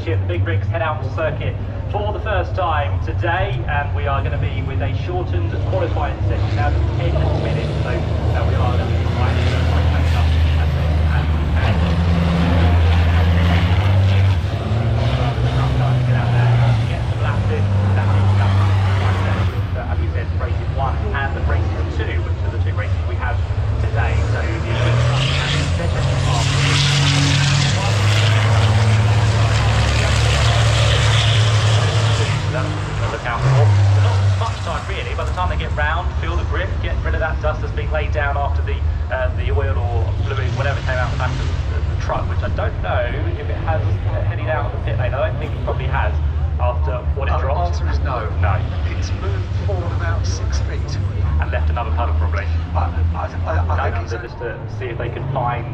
Championship. The big rigs head out to circuit for the first time today, and we are going to be with a shortened qualifying session now, 10 minutes, so we are going to be finding the place up as we can. Get out there, get some laps in, that is as we said, races 1 and the races 2, which are the 2 races we have today. So the look out for. Not much time really. By the time they get round, feel the grip, get rid of that dust that's being laid down after the oil or fluid, whatever came out the back of the truck, which I don't know if it has headed out of the pit lane. I don't think it probably has after what it dropped. The answer is no. No. It's moved forward about 6 feet. And left another puddle probably. I think it's just to see if they can find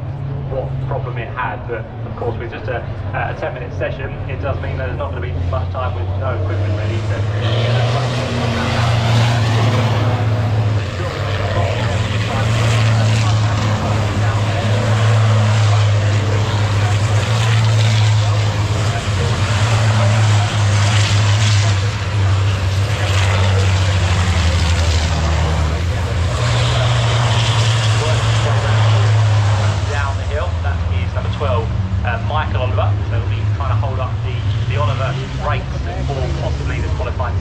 what problem it had, but of course with just a 10-minute session, it does mean there's not going to be much time with no equipment ready to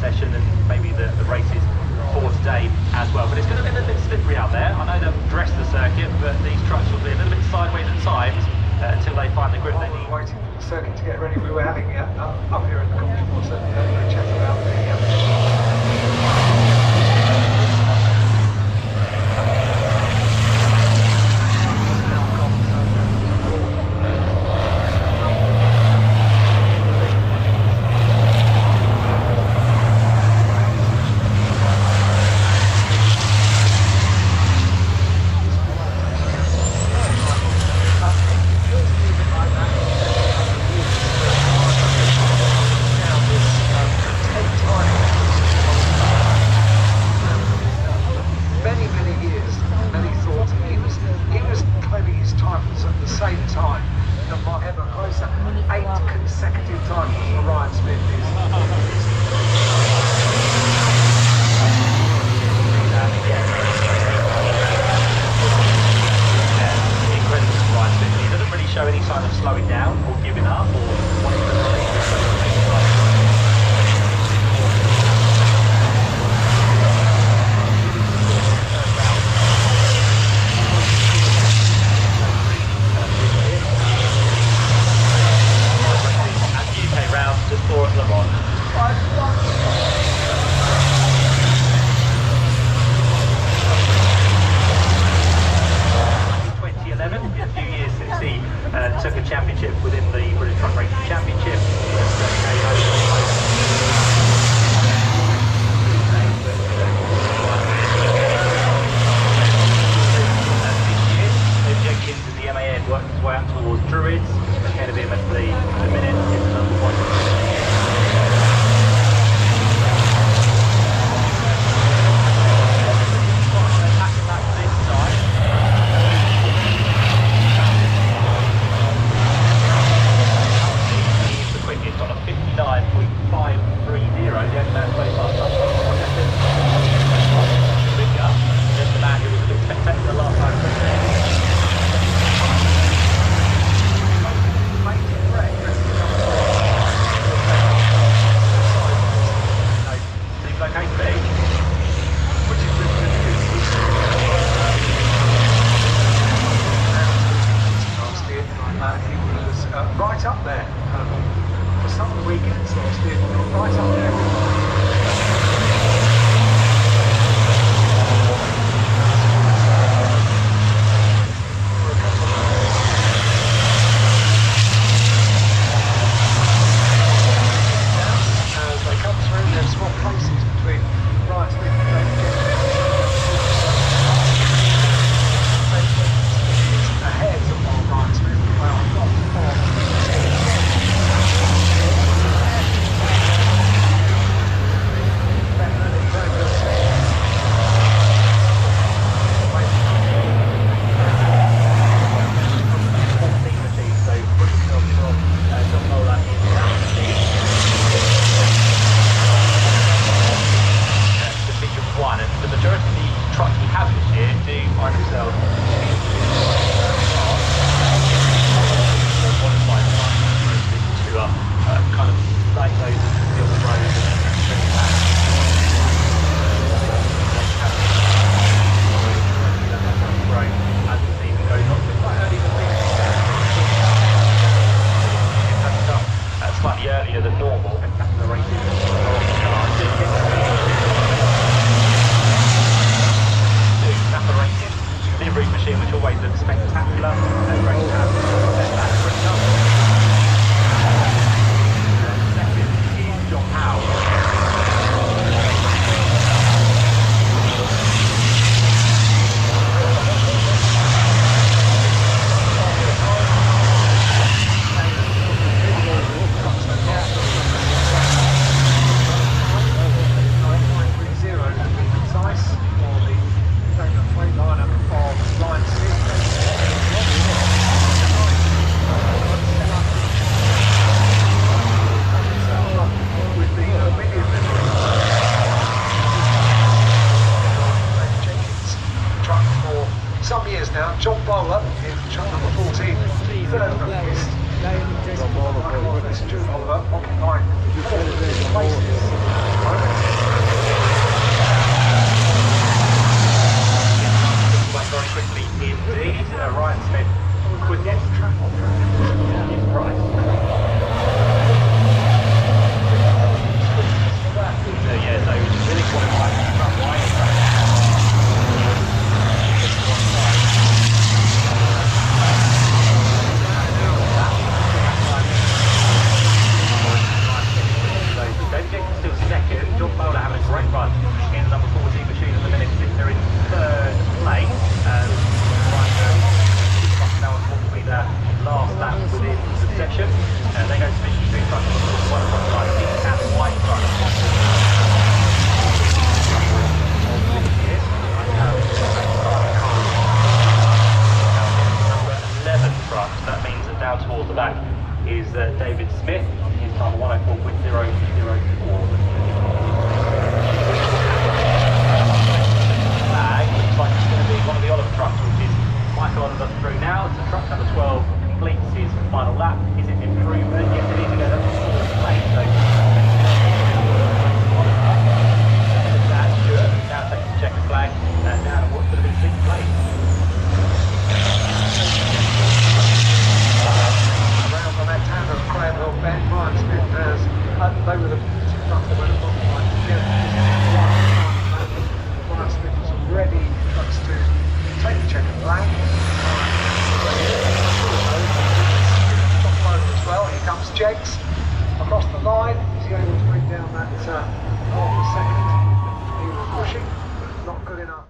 session and maybe the races for today as well. But it's going to be a little bit slippery out there. I know they've dressed the circuit, but these trucks will be a little bit sideways at times until they find the grip they need. Waiting for the circuit to get ready. We were having up here in the comfortable circuit a chat about John Bowler in truck number 14. Phil Evans. This is Jude Oliver occupying 4 places. Went very quickly indeed. Ryan Smith quickest. His price. So yeah, so really qualified to run wide track. David Jenkins still second. John Bowler having a great run in the number 14 machine at the minute. They're in third place. Now on what will be their last lap within the session. They go to Street Truck on the 1 o'clock line. Pink and white truck. Number 11 truck. That means that down towards the back is David Smith. His time 104.004. Looks like it's going to be one of the Oliver trucks, which is Michael Oliver through now. So truck number 12 completes his final lap. Is it improvement? Yes, it is. Again, that's the fourth place. So that's good. Now takes the checker flag down at what's going to be 6th place. Around the left hander of Cranwell, Ben Ryan Smith has. They were the trucks that went along the line together. Ryan Smith was ready trucks to take the checker flag. As well. Here comes Jegs across the line. Is he able to bring down that half a second? He was pushing, but not good enough.